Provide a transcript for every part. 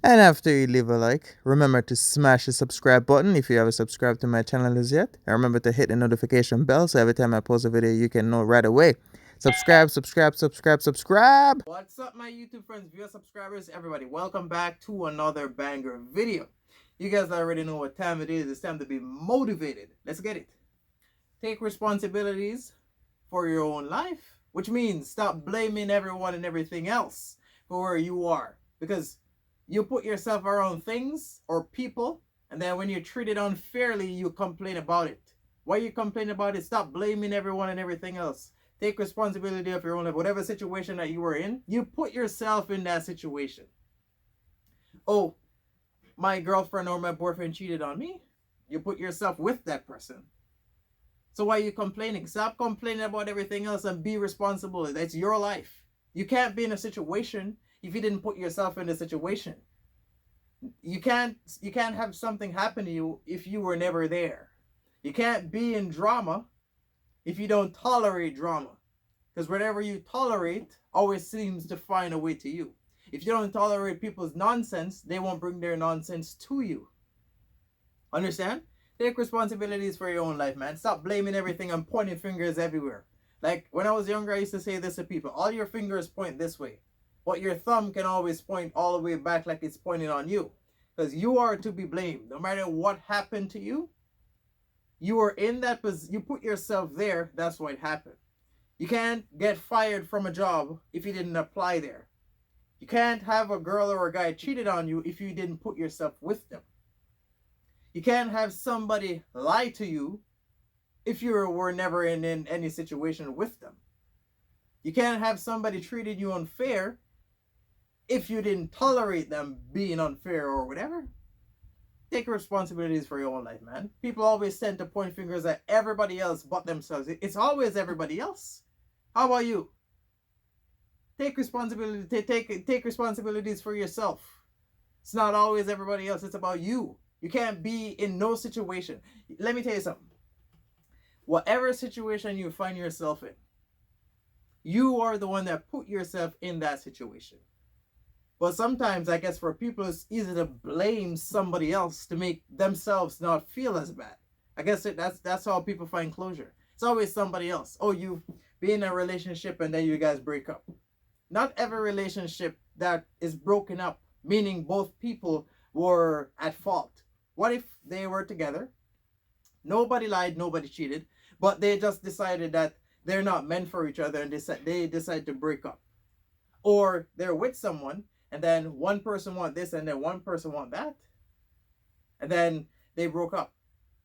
And after you leave a like, remember to smash the subscribe button if you haven't subscribed to my channel as yet. And remember to hit the notification bell so every time I post a video, you can know right away. Subscribe, subscribe, subscribe, subscribe. What's up, my YouTube friends, viewers, subscribers, everybody? Welcome back to another banger video. You guys already know what time it is. It's time to be motivated. Let's get it. Take responsibilities for your own life, which means stop blaming everyone and everything else for where you are. Because you put yourself around things or people, and then when you're treated unfairly, you complain about it. Why you complain about it? Stop blaming everyone and everything else. Take responsibility of your own life. Whatever situation that you were in, you put yourself in that situation. Oh, my girlfriend or my boyfriend cheated on me. You put yourself with that person. So why are you complaining? Stop complaining about everything else and be responsible. That's your life. You can't be in a situation if you didn't put yourself in the situation. You can't have something happen to you if you were never there. You can't be in drama if you don't tolerate drama. Because whatever you tolerate always seems to find a way to you. If you don't tolerate people's nonsense, they won't bring their nonsense to you. Understand? Take responsibilities for your own life, man. Stop blaming everything and pointing fingers everywhere. Like when I was younger, I used to say this to people: all your fingers point this way, but your thumb can always point all the way back like it's pointing on you. Because you are to be blamed. No matter what happened to you, you are in that position. You put yourself there. That's what happened. You can't get fired from a job if you didn't apply there. You can't have a girl or a guy cheated on you if you didn't put yourself with them. You can't have somebody lie to you if you were never in any situation with them. You can't have somebody treated you unfair if you didn't tolerate them being unfair or whatever. Take responsibilities for your own life, man. People always tend to point fingers at everybody else but themselves. It's always everybody else. How about you? Take responsibility. Take responsibilities for yourself. It's not always everybody else. It's about you. You can't be in no situation. Let me tell you something. Whatever situation you find yourself in, you are the one that put yourself in that situation. But sometimes, I guess, for people, it's easy to blame somebody else to make themselves not feel as bad. I guess that's how people find closure. It's always somebody else. Oh, you be in a relationship and then you guys break up. Not every relationship that is broken up, meaning both people were at fault. What if they were together? Nobody lied, nobody cheated, but they just decided that they're not meant for each other and they decide to break up. Or they're with someone and then one person want this and then one person want that, and then they broke up.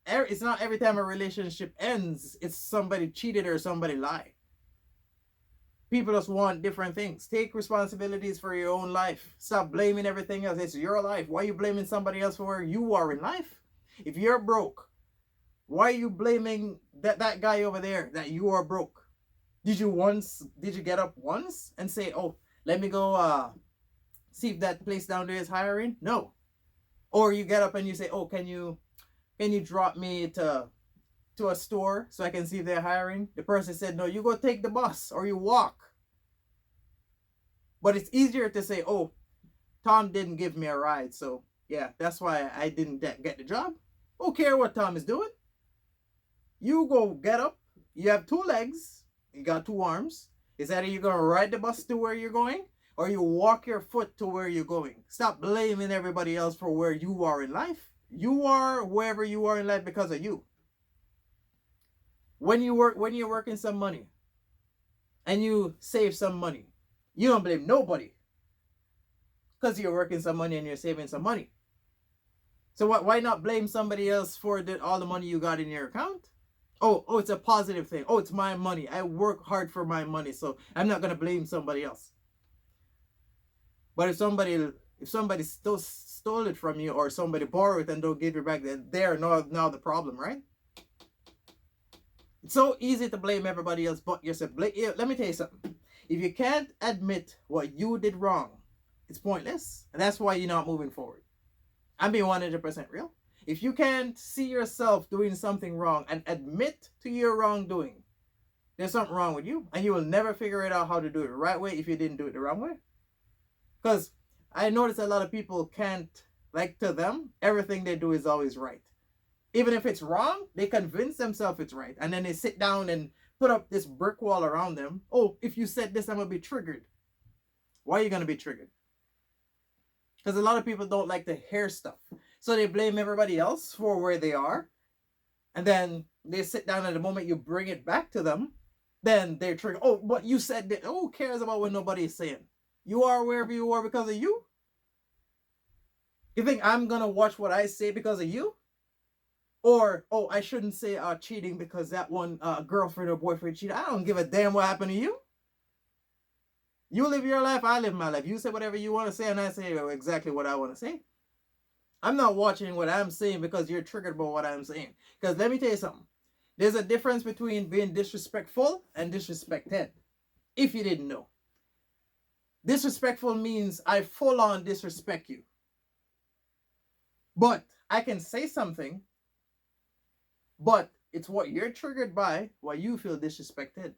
It's not every time a relationship ends, it's somebody cheated or somebody lied. People just want different things. Take responsibilities for your own life. Stop blaming everything else. It's your life. Why are you blaming somebody else for where you are in life? If you're broke, why are you blaming that guy over there that you are broke? Did you get up once and say, oh, let me go see if that place down there is hiring? No. Or you get up and you say, oh, can you drop me to a store so I can see if they're hiring? The person said, no, you go take the bus or you walk. But it's easier to say, oh, Tom didn't give me a ride, so yeah, that's why I didn't get the job. Who care what Tom is doing? You go get up. You have two legs. You got two arms. Is that you're going to ride the bus to where you're going, or you walk your foot to where you're going? Stop blaming everybody else for where you are in life. You are wherever you are in life because of you. When you're working some money and you save some money, you don't blame nobody because you're working some money and you're saving some money. So why not blame somebody else for all the money you got in your account? Oh, it's a positive thing. Oh, it's my money. I work hard for my money, so I'm not going to blame somebody else. But if somebody stole it from you, or somebody borrowed it and don't give it back, then they're now the problem, right? It's so easy to blame everybody else but yourself. Let me tell you something. If you can't admit what you did wrong, it's pointless. And that's why you're not moving forward. I'm being 100% real. If you can't see yourself doing something wrong and admit to your wrongdoing, there's something wrong with you. And you will never figure it out how to do it the right way if you didn't do it the wrong way. Because I notice a lot of people can't, like, to them, everything they do is always right. Even if it's wrong, they convince themselves it's right. And then they sit down and put up this brick wall around them. Oh, if you said this, I'm going to be triggered. Why are you going to be triggered? Because a lot of people don't like to hear stuff. So they blame everybody else for where they are. And then they sit down, and the moment you bring it back to them, then they're triggered. Oh, but you said that. Who cares about what nobody is saying? You are wherever you are because of you? You think I'm going to watch what I say because of you? Or, oh, I shouldn't say cheating because that one girlfriend or boyfriend cheated. I don't give a damn what happened to you. You live your life, I live my life. You say whatever you want to say, and I say exactly what I want to say. I'm not watching what I'm saying because you're triggered by what I'm saying. Because let me tell you something. There's a difference between being disrespectful and disrespected. If you didn't know. Disrespectful means I full on disrespect you. But I can say something, but it's what you're triggered by, why you feel disrespected.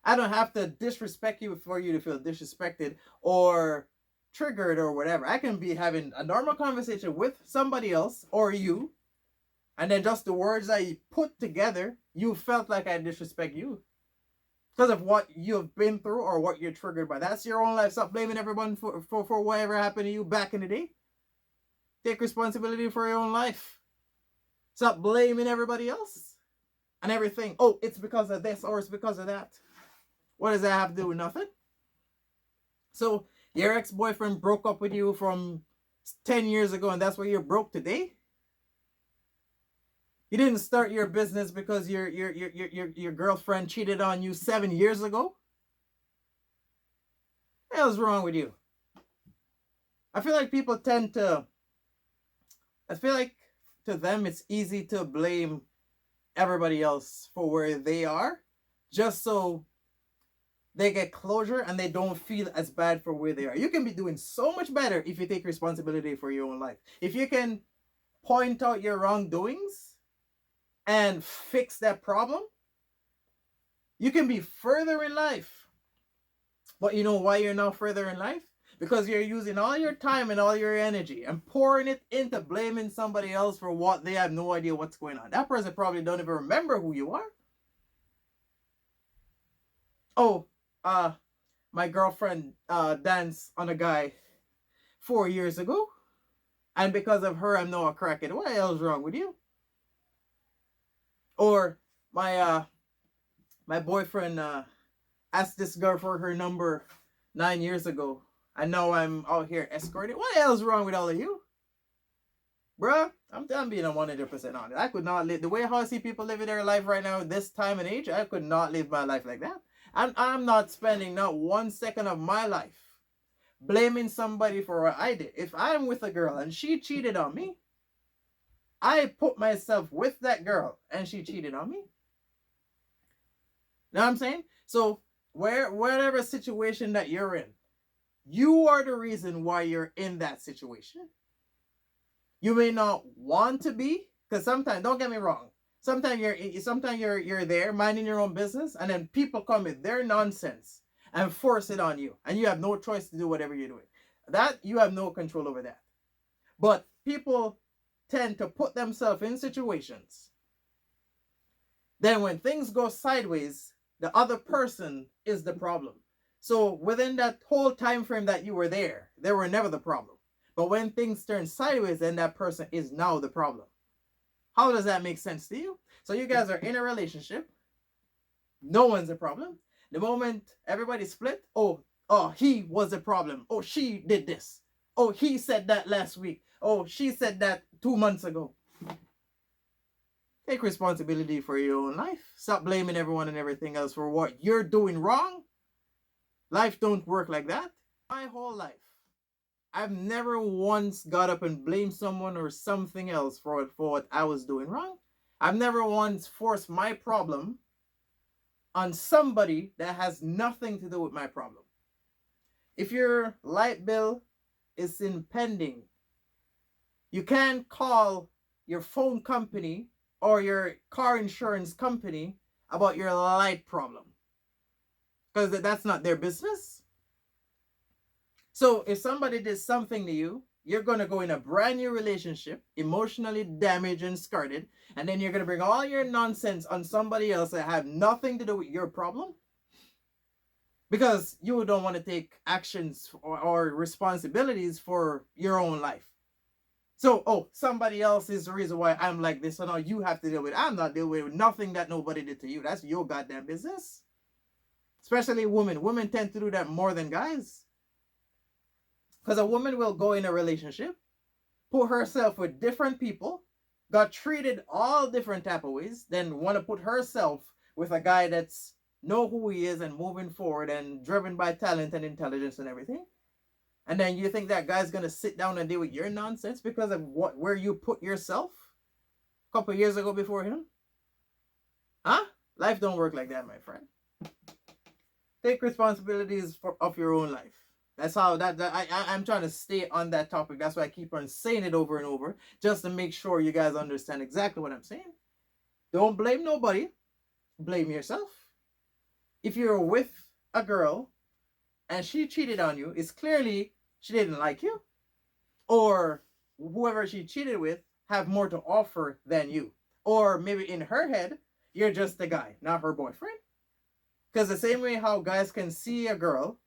I don't have to disrespect you for you to feel disrespected or triggered or whatever. I can be having a normal conversation with somebody else or you, and then just the words that you put together, you felt like I disrespect you because of what you've been through or what you're triggered by. That's your own life. Stop blaming everyone for whatever happened to you back in the day. Take responsibility for your own life. Stop blaming everybody else and everything. Oh, it's because of this or it's because of that. What does that have to do with nothing? So your ex-boyfriend broke up with you from 10 years ago, and that's why you're broke today? You didn't start your business because your girlfriend cheated on you 7 years ago? What the hell's wrong with you? I feel like to them it's easy to blame everybody else for where they are, just so they get closure and they don't feel as bad for where they are. You can be doing so much better if you take responsibility for your own life. If you can point out your wrongdoings and fix that problem, you can be further in life. But you know why you're not further in life? Because you're using all your time and all your energy and pouring it into blaming somebody else for what they have no idea what's going on. That person probably don't even remember who you are. Oh, my girlfriend danced on a guy 4 years ago, and because of her, I'm now a crackhead. What the hell's wrong with you? Or my boyfriend asked this girl for her number 9 years ago, and now I'm out here escorting. What the hell's wrong with all of you? Bruh, I'm being 100% honest. I could not live the way how I see people living their life right now, this time and age. I could not live my life like that. I'm not spending not 1 second of my life blaming somebody for what I did. If I'm with a girl and she cheated on me, I put myself with that girl and she cheated on me. Know what I'm saying? So whatever situation that you're in, you are the reason why you're in that situation. You may not want to be, because sometimes, don't get me wrong, sometimes you're there minding your own business, and then people come with their nonsense and force it on you, and you have no choice to do whatever you're doing. That you have no control over that. But people tend to put themselves in situations. Then when things go sideways, the other person is the problem. So within that whole time frame that you were there, they were never the problem. But when things turn sideways, then that person is now the problem. How does that make sense to you? So you guys are in a relationship. No one's a problem. The moment everybody split, oh, he was a problem. Oh, she did this. Oh, he said that last week. Oh, she said that 2 months ago. Take responsibility for your own life. Stop blaming everyone and everything else for what you're doing wrong. Life don't work like that. My whole life, I've never once got up and blamed someone or something else for what I was doing wrong. I've never once forced my problem on somebody that has nothing to do with my problem. If your light bill is impending, you can't call your phone company or your car insurance company about your light problem, because that's not their business. So if somebody did something to you, you're going to go in a brand new relationship, emotionally damaged and scarred, and then you're going to bring all your nonsense on somebody else that have nothing to do with your problem because you don't want to take actions or responsibilities for your own life. So, somebody else is the reason why I'm like this, so now you have to deal with it. I'm not dealing with nothing that nobody did to you. That's your goddamn business. Especially women. Women tend to do that more than guys. Because a woman will go in a relationship, put herself with different people, got treated all different type of ways, then want to put herself with a guy that's know who he is and moving forward and driven by talent and intelligence and everything. And then you think that guy's gonna sit down and deal with your nonsense because of where you put yourself a couple years ago before him? Huh? Life don't work like that, my friend. Take responsibilities of your own life. That's how I'm trying to stay on that topic. That's why I keep on saying it over and over, just to make sure you guys understand exactly what I'm saying. Don't blame nobody. Blame yourself. If you're with a girl and she cheated on you, it's clearly she didn't like you, or whoever she cheated with have more to offer than you, or maybe in her head you're just the guy, not her boyfriend. Because the same way how guys can see a girl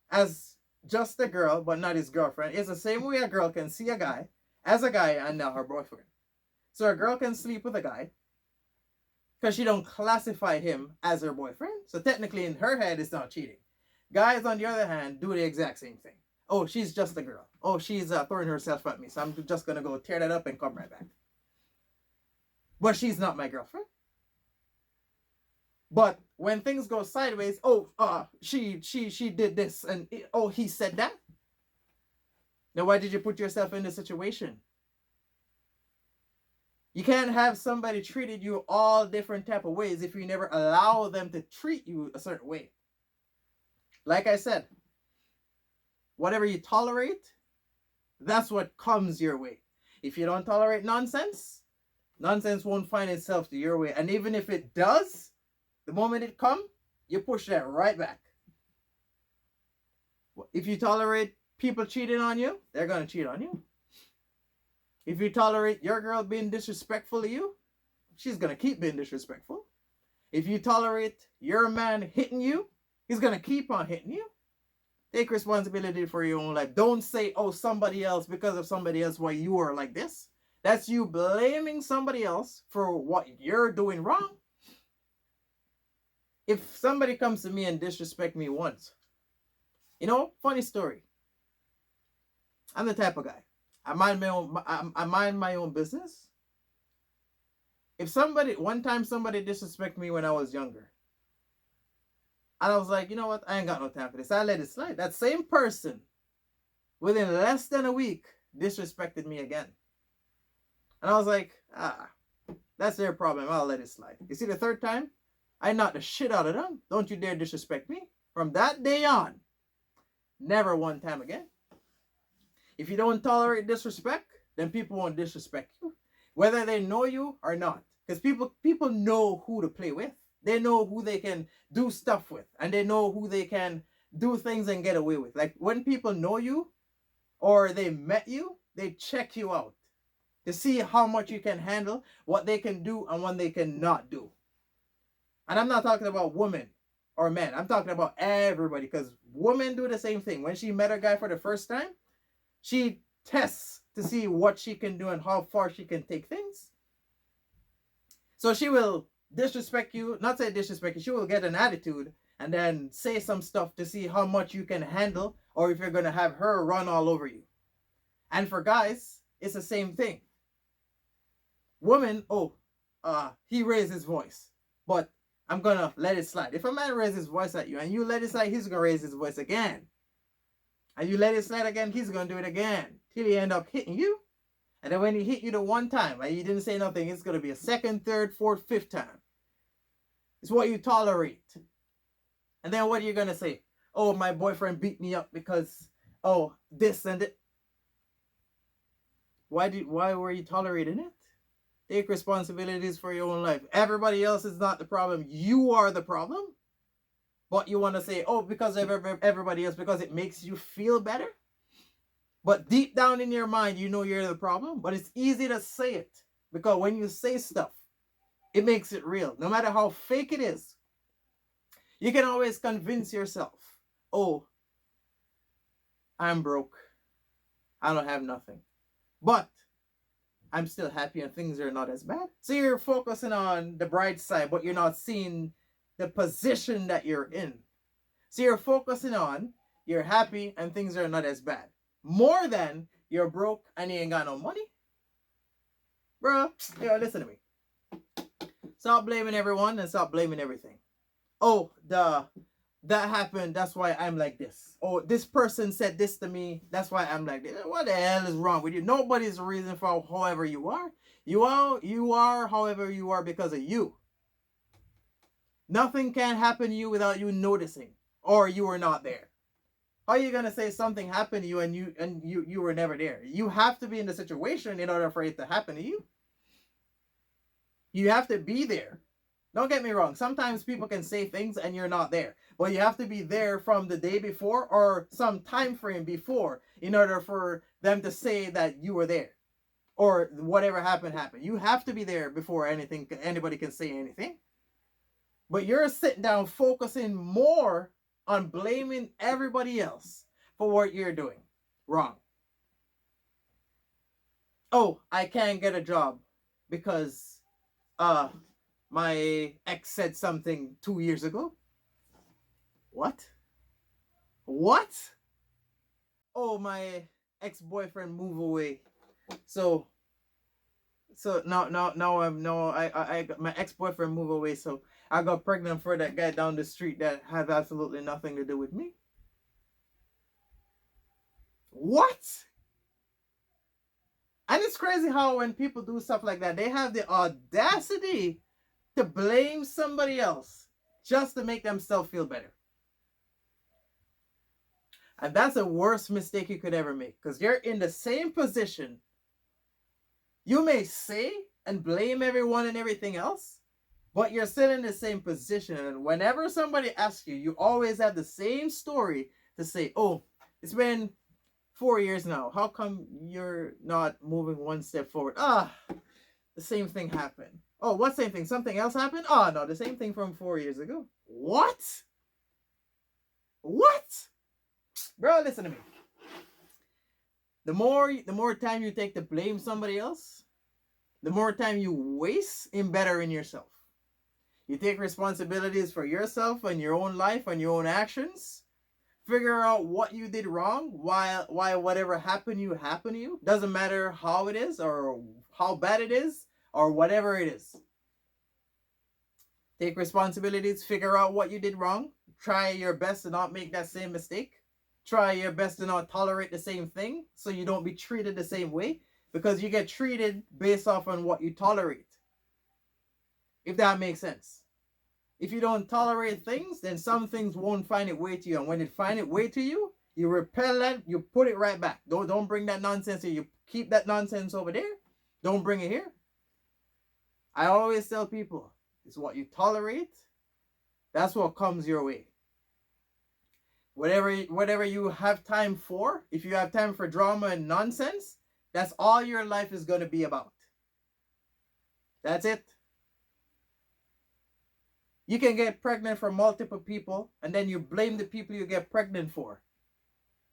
as just a girl but not his girlfriend, it's the same way a girl can see a guy as a guy and not her boyfriend. So a girl can sleep with a guy because she don't classify him as her boyfriend, so technically in her head it's not cheating. Guys on the other hand do the exact same thing. Oh, she's just a girl. Oh, she's throwing herself at me, so I'm just gonna go tear that up and come right back. But she's not my girlfriend. But when things go sideways, she did this, and he said that. Then why did you put yourself in this situation? You can't have somebody treated you all different type of ways if you never allow them to treat you a certain way. Like I said, whatever you tolerate, that's what comes your way. If you don't tolerate nonsense, nonsense won't find itself to your way. And even if it does, the moment it comes, you push that right back. If you tolerate people cheating on you, they're going to cheat on you. If you tolerate your girl being disrespectful to you, she's going to keep being disrespectful. If you tolerate your man hitting you, he's going to keep on hitting you. Take responsibility for your own life. Don't say, somebody else, because of somebody else, why you are like this. That's you blaming somebody else for what you're doing wrong. If somebody comes to me and disrespect me once, funny story. I'm the type of guy. I mind my own business. If one time somebody disrespected me when I was younger, and I was like, you know what? I ain't got no time for this. I let it slide. That same person, within less than a week, disrespected me again. And I was like, that's their problem. I'll let it slide. You see, the third time, I knocked the shit out of them. Don't you dare disrespect me. From that day on, never one time again. If you don't tolerate disrespect, then people won't disrespect you, whether they know you or not. Because people know who to play with. They know who they can do stuff with, and they know who they can do things and get away with. Like when people know you or they met you, they check you out to see how much you can handle, what they can do and what they cannot do. And I'm not talking about women or men. I'm talking about everybody, because women do the same thing. When she met a guy for the first time, she tests to see what she can do and how far she can take things. So she will disrespect you, not say disrespect you, she will get an attitude and then say some stuff to see how much you can handle, or if you're going to have her run all over you. And for guys, it's the same thing. Women, he raised his voice, but I'm going to let it slide. If a man raises his voice at you and you let it slide, he's going to raise his voice again. And you let it slide again, he's going to do it again till he end up hitting you. And then when he hit you the one time and you didn't say nothing, it's going to be a second, third, fourth, fifth time. It's what you tolerate. And then what are you going to say? Oh, my boyfriend beat me up because, this and that. Why were you tolerating it? Take responsibilities for your own life. Everybody else is not the problem. You are the problem. But you want to say, oh, because of everybody else, because it makes you feel better. But deep down in your mind, you know you're the problem. But it's easy to say it because when you say stuff, it makes it real. No matter how fake it is, you can always convince yourself, oh, I'm broke. I don't have nothing. But I'm still happy and things are not as bad. So you're focusing on the bright side, but you're not seeing the position that you're in. So you're focusing on you're happy and things are not as bad. More than you're broke and you ain't got no money. Bro, listen to me. Stop blaming everyone and stop blaming everything. Oh, that happened, that's why I'm like this. Oh, this person said this to me, that's why I'm like this. What the hell is wrong with you? Nobody's the reason for however you are. You are however you are because of you. Nothing can happen to you without you noticing or you were not there. How are you gonna say something happened to you and you were never there? You have to be in the situation in order for it to happen to you. You have to be there. Don't get me wrong. Sometimes people can say things and you're not there. But you have to be there from the day before or some time frame before in order for them to say that you were there. Or whatever happened. You have to be there before anybody can say anything. But you're sitting down focusing more on blaming everybody else for what you're doing wrong. Oh, I can't get a job because my ex said something 2 years ago. What? What? Oh, my ex-boyfriend moved away. So now I'm no I got my ex-boyfriend moved away, so I got pregnant for that guy down the street that has absolutely nothing to do with me. What? And it's crazy how when people do stuff like that, they have the audacity to blame somebody else just to make themselves feel better. And that's the worst mistake you could ever make because you're in the same position. You may say and blame everyone and everything else, but you're still in the same position. And whenever somebody asks you, you always have the same story to say, oh, it's been 4 years now. How come you're not moving one step forward? The same thing happened. Oh, what same thing? Something else happened? Oh, no, the same thing from 4 years ago. What? What? Bro, listen to me. The more time you take to blame somebody else, the more time you waste in bettering yourself. You take responsibilities for yourself and your own life and your own actions. Figure out what you did wrong, why whatever happened to you. Doesn't matter how it is or how bad it is or whatever it is. Take responsibilities, figure out what you did wrong. Try your best to not make that same mistake. Try your best to not tolerate the same thing so you don't be treated the same way, because you get treated based off on what you tolerate. If that makes sense. If you don't tolerate things, then some things won't find its way to you. And when it find its way to you, you repel that, you put it right back. Don't bring that nonsense here. You keep that nonsense over there. Don't bring it here. I always tell people, it's what you tolerate. That's what comes your way. Whatever you have time for, if you have time for drama and nonsense, that's all your life is going to be about. That's it. You can get pregnant for multiple people and then you blame the people you get pregnant for.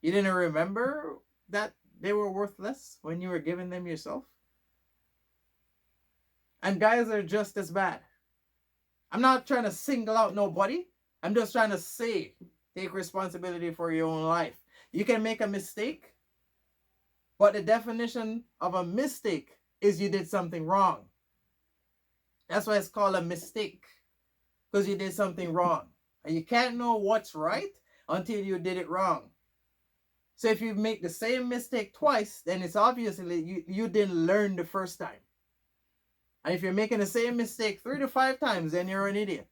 You didn't remember that they were worthless when you were giving them yourself? And guys are just as bad. I'm not trying to single out nobody. I'm just trying to say, take responsibility for your own life. You can make a mistake, but the definition of a mistake is you did something wrong. That's why it's called a mistake, because you did something wrong. And you can't know what's right until you did it wrong. So if you make the same mistake twice, then it's obviously you didn't learn the first time. And if you're making the same mistake 3 to 5 times, then you're an idiot.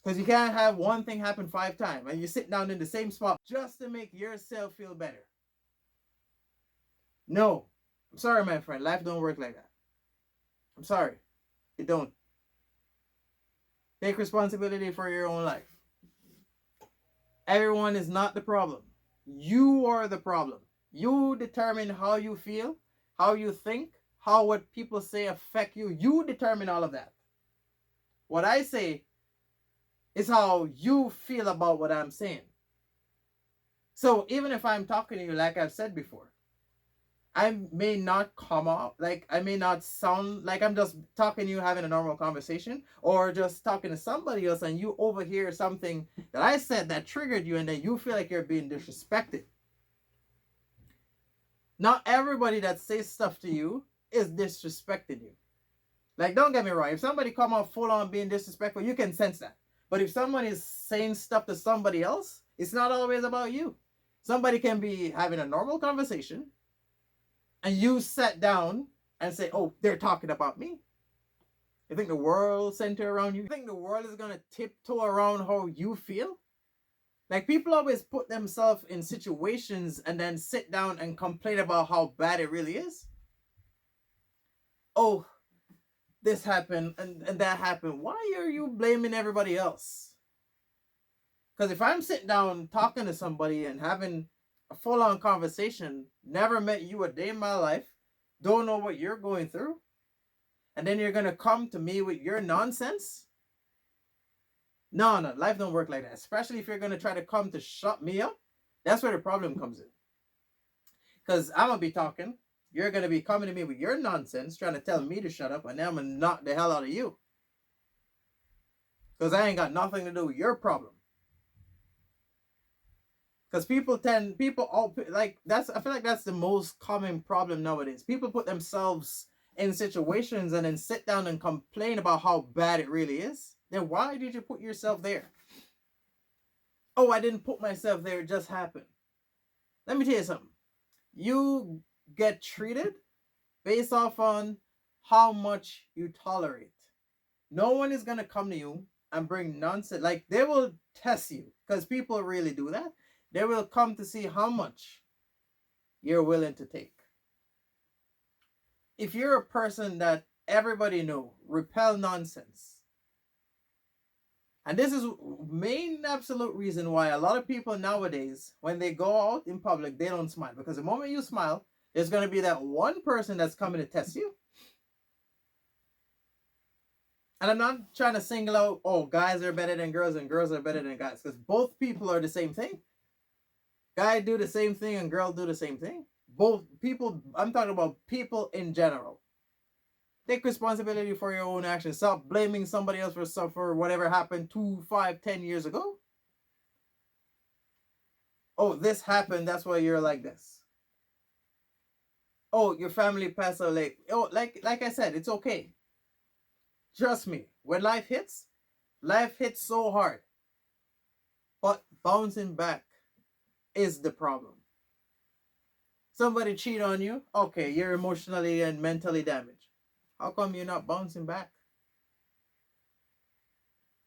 Because you can't have one thing happen 5 times and you sit down in the same spot just to make yourself feel better. No. I'm sorry, my friend. Life don't work like that. I'm sorry. It don't. Take responsibility for your own life. Everyone is not the problem. You are the problem. You determine how you feel, how you think, how what people say affect you. You determine all of that. What I say is how you feel about what I'm saying. So even if I'm talking to you, like I've said before, I may not come off like I may not sound like I'm just talking to you having a normal conversation, or just talking to somebody else and you overhear something that I said that triggered you, and then you feel like you're being disrespected. Not everybody that says stuff to you is disrespecting you. Like, don't get me wrong, if somebody come out full on being disrespectful, you can sense that. But if someone is saying stuff to somebody else, it's not always about you. Somebody can be having a normal conversation and you sat down and say, oh, they're talking about me. You think the world center around you? You think the world is going to tiptoe around how you feel? Like, people always put themselves in situations and then sit down and complain about how bad it really is. Oh, this happened and that happened. Why are you blaming everybody else? Because if I'm sitting down talking to somebody and having a full-on conversation, never met you a day in my life, don't know what you're going through, and then you're going to come to me with your nonsense? No, life don't work like that. Especially if you're going to try to come to shut me up. That's where the problem comes in. Because I'm going to be talking. You're going to be coming to me with your nonsense, trying to tell me to shut up, and then I'm going to knock the hell out of you. Because I ain't got nothing to do with your problem. Because people like, that's, I feel like that's the most common problem nowadays. People put themselves in situations and then sit down and complain about how bad it really is. Then why did you put yourself there? Oh, I didn't put myself there, it just happened. Let me tell you something. You get treated based off on how much you tolerate. No one is going to come to you and bring nonsense. Like, they will test you, because people really do that. They will come to see how much you're willing to take. If you're a person that everybody know repel nonsense, and this is main absolute reason why a lot of people nowadays, when they go out in public, they don't smile. Because the moment you smile, there's going to be that one person that's coming to test you. And I'm not trying to single out, oh, guys are better than girls and girls are better than guys, because both people are the same thing. Guy do the same thing and girl do the same thing. Both people, I'm talking about people in general. Take responsibility for your own actions. Stop blaming somebody else for whatever happened 2, 5, 10 years ago. Oh, this happened, that's why you're like this. Oh, your family passed away. Oh, like I said, it's okay. Trust me, when life hits so hard. But bouncing back is the problem. Somebody cheat on you, okay, you're emotionally and mentally damaged. How come you're not bouncing back?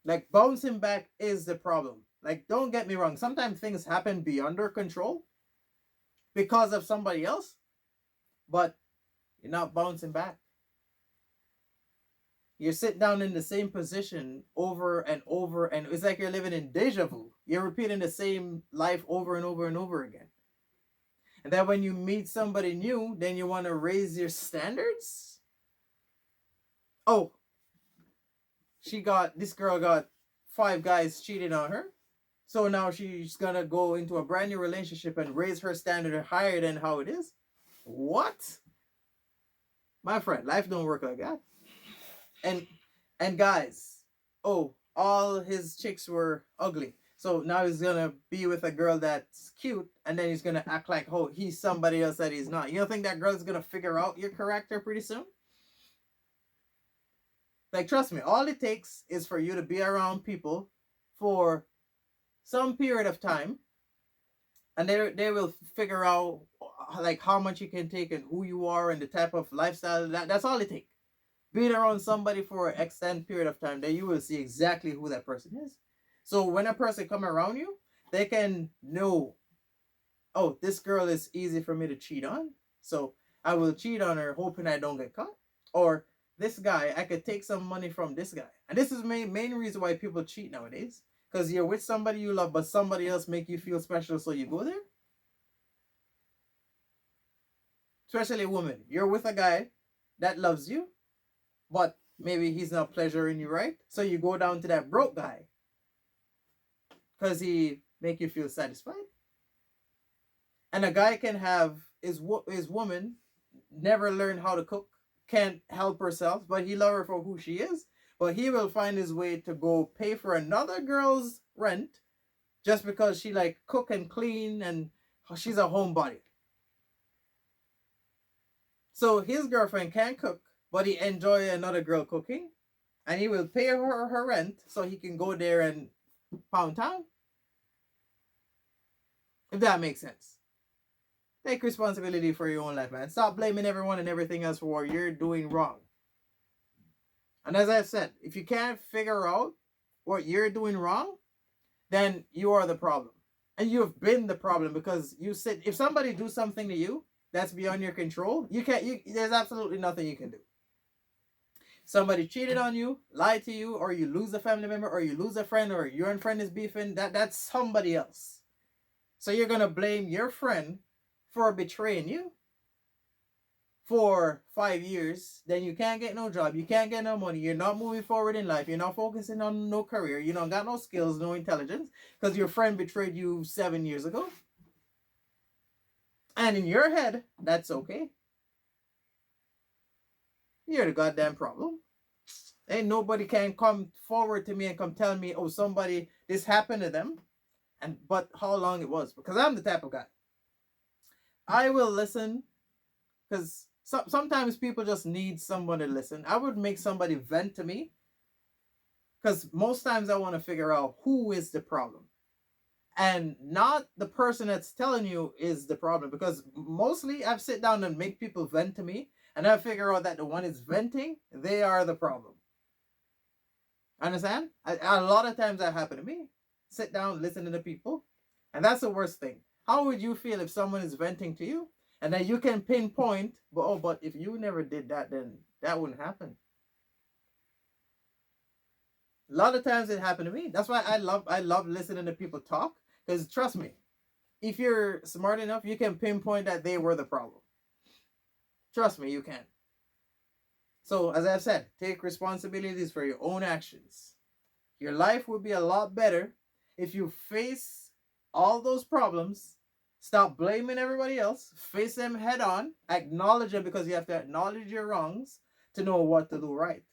Like, bouncing back is the problem. Like, don't get me wrong, sometimes things happen beyond our control because of somebody else, but you're not bouncing back. You're sitting down in the same position over and over, and it's like you're living in deja vu. You're repeating the same life over and over and over again. And then when you meet somebody new, then you want to raise your standards. Oh, this girl got 5 guys cheating on her. So now she's going to go into a brand new relationship and raise her standard higher than how it is. What? My friend, life don't work like that. And guys, oh, all his chicks were ugly. So now he's gonna be with a girl that's cute, and then he's gonna act like, oh, he's somebody else that he's not. You don't think that girl's gonna figure out your character pretty soon? Like, trust me, all it takes is for you to be around people for some period of time, and they will figure out like how much you can take and who you are and the type of lifestyle. That's all it takes. Being around somebody for an extended period of time, then you will see exactly who that person is. So when a person come around you, they can know, oh, this girl is easy for me to cheat on, so I will cheat on her hoping I don't get caught. Or this guy, I could take some money from this guy. And this is main reason why people cheat nowadays. because you're with somebody you love, but somebody else make you feel special, so you go there? Especially a woman. You're with a guy that loves you, but maybe he's not pleasuring you, right? So you go down to that broke guy because he make you feel satisfied. And a guy can have his woman never learn how to cook, can't help herself, but he love her for who she is. But he will find his way to go pay for another girl's rent just because she like cook and clean and she's a homebody. So his girlfriend can't cook, but he enjoy another girl cooking, and he will pay her rent so he can go there and pound town. If that makes sense. Take responsibility for your own life, man. Stop blaming everyone and everything else for what you're doing wrong. And as I've said, if you can't figure out what you're doing wrong, then you are the problem. And you've been the problem, because you said if somebody do something to you that's beyond your control, there's absolutely nothing you can do. Somebody cheated on you, lied to you, or you lose a family member, or you lose a friend, or your friend is beefing, that's somebody else. So you're gonna blame your friend for betraying you for 5 years, then you can't get no job, you can't get no money, you're not moving forward in life, you're not focusing on no career, you don't got no skills, no intelligence, because your friend betrayed you 7 years ago. And in your head, that's okay. You're the goddamn problem. Ain't nobody can come forward to me and come tell me, oh, somebody, this happened to them, but how long it was. Because I'm the type of guy. I will listen, because sometimes people just need someone to listen. I would make somebody vent to me, because most times I want to figure out who is the problem. And not the person that's telling you is the problem, because mostly I've sit down and make people vent to me, and I figure out that the one is venting, they are the problem. Understand? A lot of times that happened to me. Sit down, listen to the people, and that's the worst thing. How would you feel if someone is venting to you, and then you can pinpoint, but if you never did that, then that wouldn't happen. A lot of times it happened to me. That's why I love listening to people talk, because trust me, if you're smart enough, you can pinpoint that they were the problem. Trust me, you can. So, as I've said, take responsibilities for your own actions. Your life would be a lot better if you face all those problems, stop blaming everybody else, face them head on, acknowledge them, because you have to acknowledge your wrongs to know what to do right.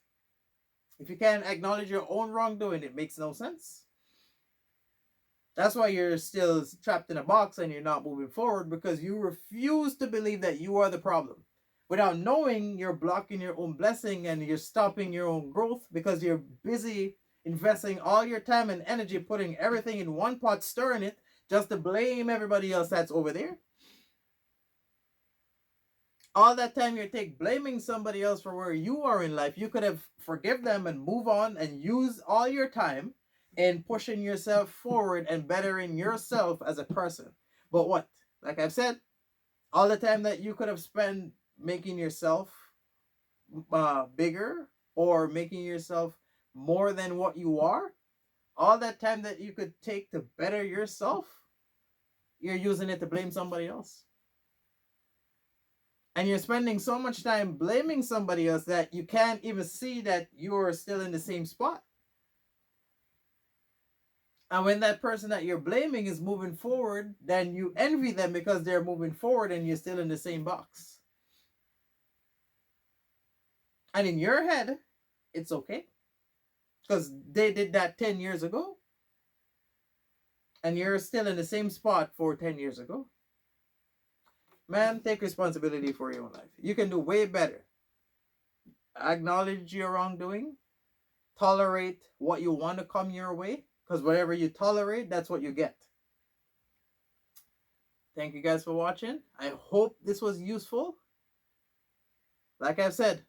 If you can't acknowledge your own wrongdoing, it makes no sense. That's why you're still trapped in a box and you're not moving forward, because you refuse to believe that you are the problem. Without knowing, you're blocking your own blessing and you're stopping your own growth, because you're busy investing all your time and energy, putting everything in one pot, stirring it, just to blame everybody else that's over there. All that time you take blaming somebody else for where you are in life, you could have forgive them and move on and use all your time in pushing yourself forward and bettering yourself as a person. But what? Like I've said, all the time that you could have spent making yourself bigger or making yourself more than what you are, all that time that you could take to better yourself, you're using it to blame somebody else. And you're spending so much time blaming somebody else that you can't even see that you're still in the same spot. And when that person that you're blaming is moving forward, then you envy them because they're moving forward and you're still in the same box. And in your head, it's okay, because they did that 10 years ago. And you're still in the same spot for 10 years ago. Man, take responsibility for your own life. You can do way better. Acknowledge your wrongdoing. Tolerate what you want to come your way, because whatever you tolerate, that's what you get. Thank you guys for watching. I hope this was useful. Like I've said,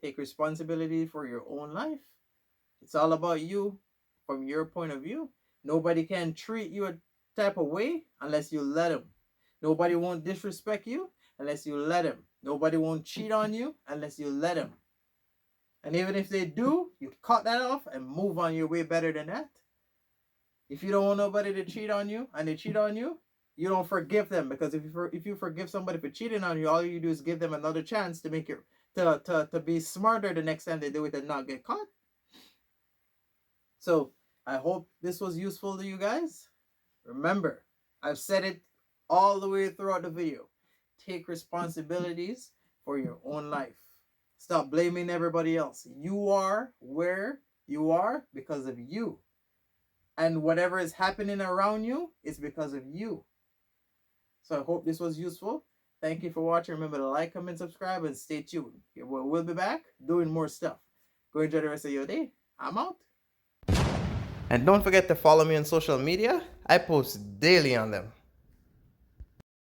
take responsibility for your own life. It's all about you from your point of view. Nobody can treat you a type of way unless you let them. Nobody won't disrespect you unless you let them. Nobody won't cheat on you unless you let them. And even if they do, you cut that off and move on your way better than that. If you don't want nobody to cheat on you and they cheat on you, you don't forgive them, because if you forgive somebody for cheating on you, all you do is give them another chance to make it to be smarter the next time they do it and not get caught. So I hope this was useful to you guys. Remember, I've said it all the way throughout the video. Take responsibilities for your own life. Stop blaming everybody else. You are where you are because of you. And whatever is happening around you is because of you. So I hope this was useful. Thank you for watching. Remember to like, comment, subscribe, and stay tuned. We'll be back doing more stuff. Go enjoy the rest of your day. I'm out. And don't forget to follow me on social media. I post daily on them.